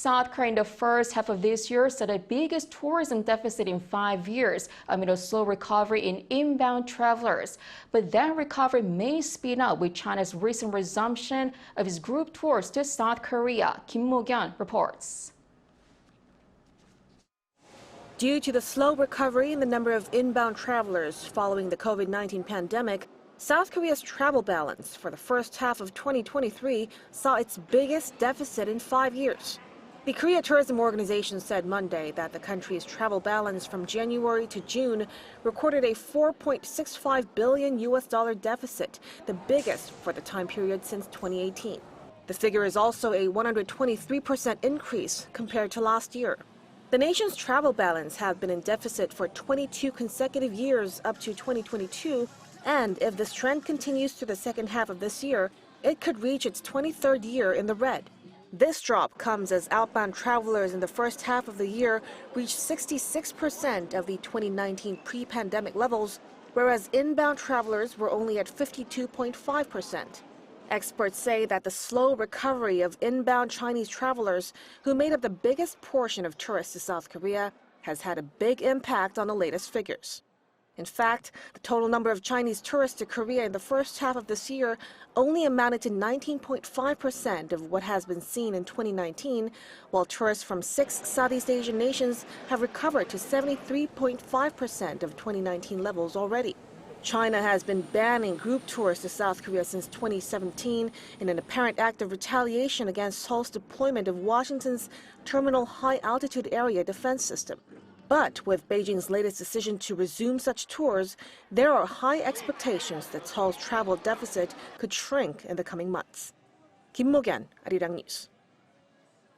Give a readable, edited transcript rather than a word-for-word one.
South Korea in the first half of this year saw the biggest tourism deficit in 5 years amid a slow recovery in inbound travelers. But that recovery may speed up with China's recent resumption of its group tours to South Korea. Mok-yeon reports. Due to the slow recovery in the number of inbound travelers following the COVID-19 pandemic, South Korea's travel balance for the first half of 2023 saw its biggest deficit in 5 years. The Korea Tourism Organization said Monday that the country's travel balance from January to June recorded a $4.65 billion deficit, the biggest for the time period since 2018. The figure is also a 123% increase compared to last year. The nation's travel balance has been in deficit for 22 consecutive years up to 2022, and if this trend continues through the second half of this year, it could reach its 23rd year in the red. This drop comes as outbound travelers in the first half of the year reached 66% of the 2019 pre-pandemic levels, whereas inbound travelers were only at 52.5%. Experts say that the slow recovery of inbound Chinese travelers, who made up the biggest portion of tourists to South Korea, has had a big impact on the latest figures. In fact, the total number of Chinese tourists to Korea in the first half of this year only amounted to 19.5% of what has been seen in 2019, while tourists from 6 Southeast Asian nations have recovered to 73.5% of 2019 levels already. China has been banning group tours to South Korea since 2017 in an apparent act of retaliation against Seoul's deployment of Washington's Terminal High Altitude Area defense system. But with Beijing's latest decision to resume such tours, there are high expectations that Seoul's travel deficit could shrink in the coming months. Mok-yeon, Arirang News.